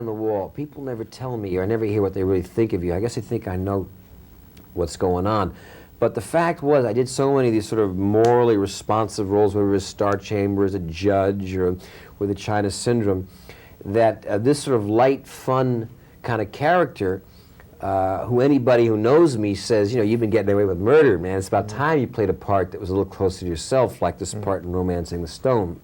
on the wall. People never tell me, or I never hear what they really think of you. I guess they think I know what's going on. But the fact was, I did so many of these sort of morally responsive roles, whether it was Star Chamber as a judge or with the China Syndrome, that this sort of light, fun kind of character, who anybody who knows me says, you know, you've been getting away with murder, man. It's about time you played a part that was a little closer to yourself, like this part in Romancing the Stone.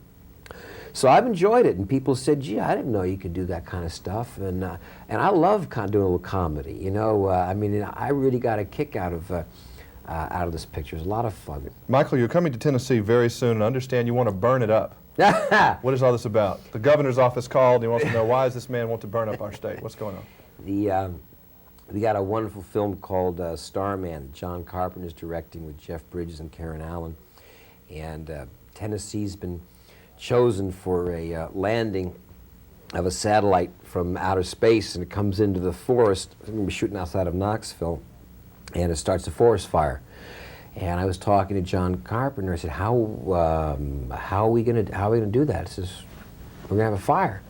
So I've enjoyed it, and people said, gee, I didn't know you could do that kind of stuff, and I love kind of doing a little comedy, you know. I mean, I really got a kick out of this picture. It was a lot of fun. Michael, you're coming to Tennessee very soon, and I understand you want to burn it up. What is all this about? The governor's office called, and he wants to know, why does this man want to burn up our state? What's going on? We got a wonderful film called Starman, John Carpenter's directing with Jeff Bridges and Karen Allen, and Tennessee's been chosen for a landing of a satellite from outer space, and it comes into the forest. We're going to be shooting outside of Knoxville, and it starts a forest fire. And I was talking to John Carpenter. I said, how are we going to do that? He says, we're going to have a fire.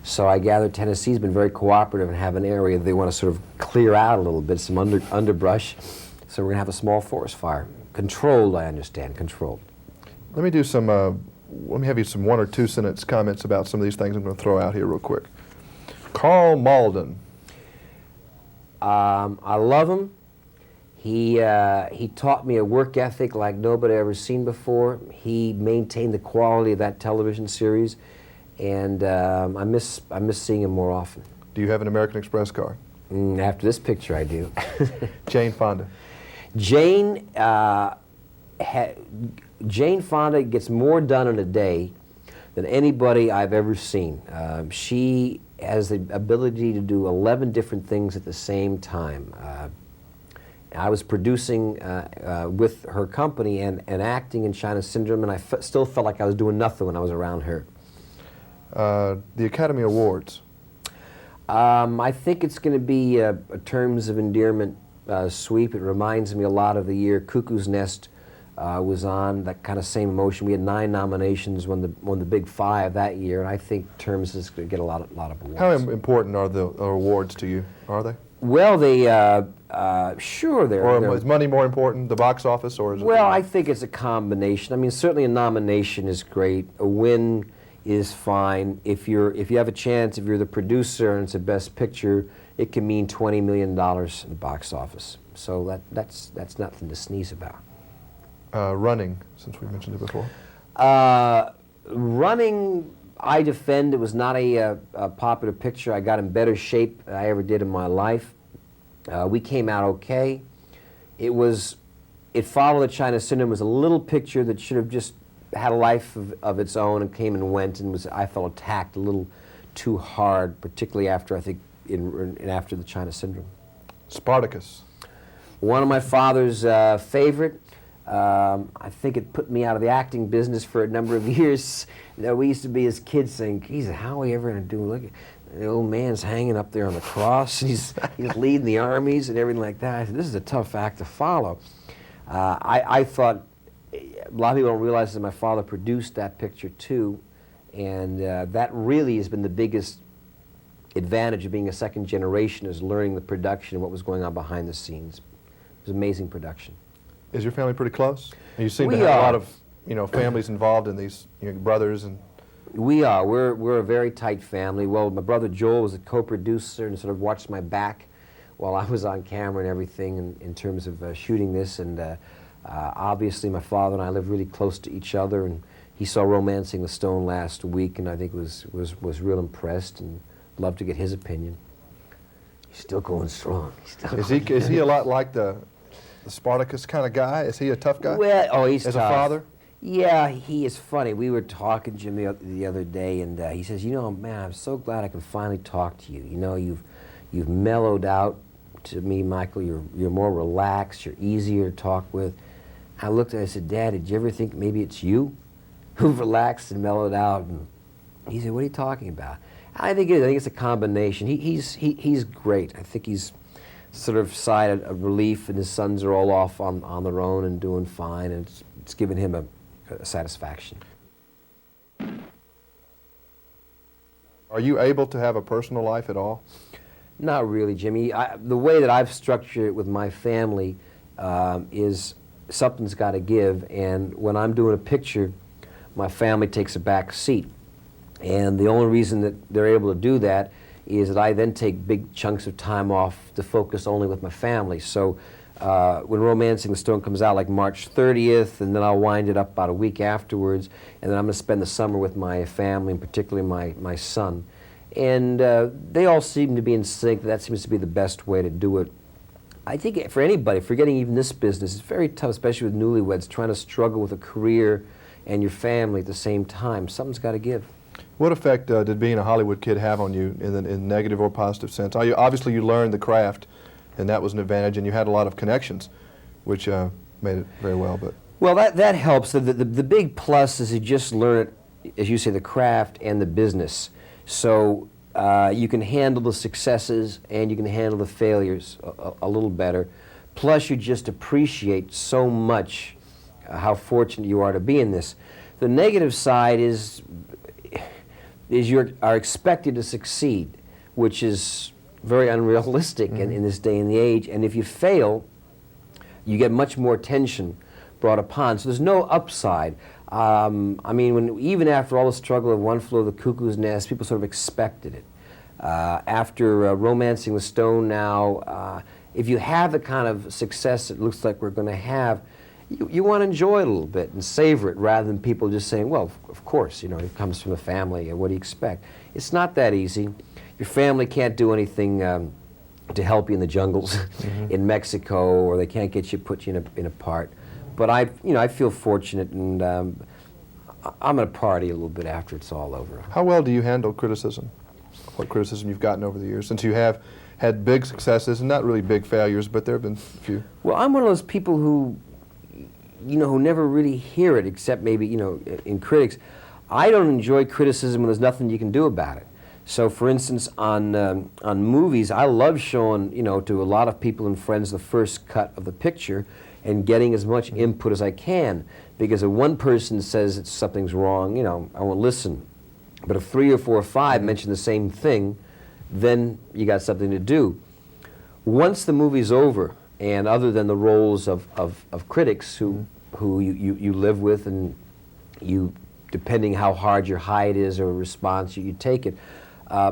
So I gather Tennessee's been very cooperative and have an area they want to sort of clear out a little bit, some underbrush. So we're going to have a small forest fire. Controlled, I understand, controlled. Let me do some, let me have you some 1 or 2 sentence comments about some of these things I'm going to throw out here real quick. Carl Malden. I love him. He taught me a work ethic like nobody I've ever seen before. He maintained the quality of that television series, and I miss seeing him more often. Do you have an American Express card? After this picture, I do. Jane Fonda. Jane Fonda gets more done in a day than anybody I've ever seen. She has the ability to do 11 different things at the same time. I was producing with her company and acting in China Syndrome, and I still felt like I was doing nothing when I was around her. The Academy Awards. I think it's going to be a Terms of Endearment sweep. It reminds me a lot of the year Cuckoo's Nest was on, that kind of same emotion. We had 9 nominations, won the big 5 that year, and I think Terms is going to get a lot of awards. How important are the awards to you? Are they? Well, they sure they're. Or is money more important, the box office, or is it? Well, I think it's a combination. I mean, certainly a nomination is great. A win is fine. If you have a chance, if you're the producer and it's a Best Picture, it can mean $20 million in the box office. So that's nothing to sneeze about. Running, since we mentioned it before. Running, I defend. It was not a popular picture. I got in better shape than I ever did in my life. We came out okay. It followed the China Syndrome. It was a little picture that should have just had a life of its own and came and went, and I felt attacked a little too hard, particularly after, I think, after the China Syndrome. Spartacus. One of my father's favorite. I think it put me out of the acting business for a number of years. You know, we used to be as kids saying, geez, how are we ever going to do, look, the old man's hanging up there on the cross, and he's leading the armies and everything like that. I said, this is a tough act to follow. I thought, a lot of people don't realize that my father produced that picture too, and that really has been the biggest advantage of being a second generation, is learning the production and what was going on behind the scenes. It was amazing production. Is your family pretty close? You seem to have a lot of, families involved in these, brothers and. We are. We're a very tight family. Well, my brother Joel was a co-producer and sort of watched my back while I was on camera and everything in terms of shooting this. And obviously, my father and I live really close to each other. And he saw Romancing the Stone last week, and I think was real impressed and loved to get his opinion. He's still going strong. Is he a lot like the Spartacus kind of guy? Is he a tough guy? Well, he's as tough. A father? Yeah, he is funny. We were talking, Jim, the other day, and he says, man, I'm so glad I can finally talk to you. You've mellowed out to me, Michael. You're more relaxed. You're easier to talk with. I looked at him, I said, Dad, did you ever think maybe it's you who've relaxed and mellowed out? And he said, what are you talking about? I think it's a combination. He's great. I think he's sort of sighed a relief, and his sons are all off on their own and doing fine, and it's given him a satisfaction. Are you able to have a personal life at all? Not really, Jimmy. The way that I've structured it with my family is something's got to give, and when I'm doing a picture, my family takes a back seat. And the only reason that they're able to do that is that I then take big chunks of time off to focus only with my family. So when Romancing the Stone comes out, like March 30th, and then I'll wind it up about a week afterwards, and then I'm going to spend the summer with my family, and particularly my son. And they all seem to be in sync. That seems to be the best way to do it. I think for anybody, forgetting even this business, it's very tough, especially with newlyweds, trying to struggle with a career and your family at the same time. Something's got to give. What effect did being a Hollywood kid have on you in negative or positive sense? Obviously, you learned the craft, and that was an advantage, and you had a lot of connections, which made it very well. But well, that helps. The big plus is you just learn it, as you say, the craft and the business. So you can handle the successes and you can handle the failures a little better. Plus, you just appreciate so much how fortunate you are to be in this. The negative side is you are expected to succeed, which is very unrealistic in this day and the age. And if you fail, you get much more attention brought upon. So there's no upside. I mean, even after all the struggle of One Flew Over the Cuckoo's Nest, people sort of expected it. After Romancing the Stone now, if you have the kind of success it looks like we're going to have, you want to enjoy it a little bit and savor it rather than people just saying, well, of course, you know, it comes from a family, and what do you expect? It's not that easy. Your family can't do anything to help you in the jungles in Mexico, or they can't put you in a part. But I feel fortunate, and I'm going to party a little bit after it's all over. How well do you handle criticism? What criticism you've gotten over the years, since you have had big successes and not really big failures, but there have been a few. Well, I'm one of those people who never really hear it, except maybe, in critics. I don't enjoy criticism when there's nothing you can do about it. So, for instance, on movies, I love showing, to a lot of people and friends the first cut of the picture and getting as much input as I can, because if one person says that something's wrong, I won't listen. But if 3 or 4 or 5 mention the same thing, then you got something to do. Once the movie's over, and other than the roles of critics who you live with, and you, depending how hard your hide is or response, you take it.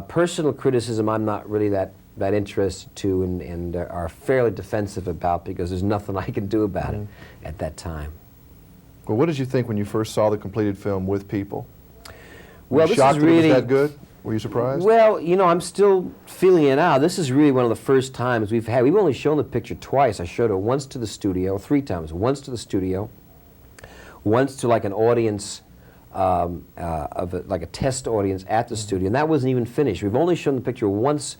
Personal criticism I'm not really that interested to, and are fairly defensive about, because there's nothing I can do about it at that time. Well, what did you think when you first saw the completed film with people? Well, this is really... Was that good? Were you surprised? Well, I'm still feeling it out. This is really one of the first times we've only shown the picture twice. I showed it once to the studio, 3 times. Once to the studio, once to like an audience, like a test audience at the studio, and that wasn't even finished. We've only shown the picture once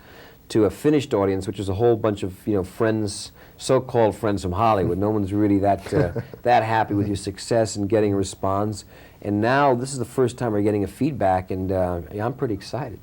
to a finished audience, which is a whole bunch of friends, so-called friends from Hollywood. No one's really that happy with your success and getting a response. And now this is the first time we're getting a feedback, and I'm pretty excited.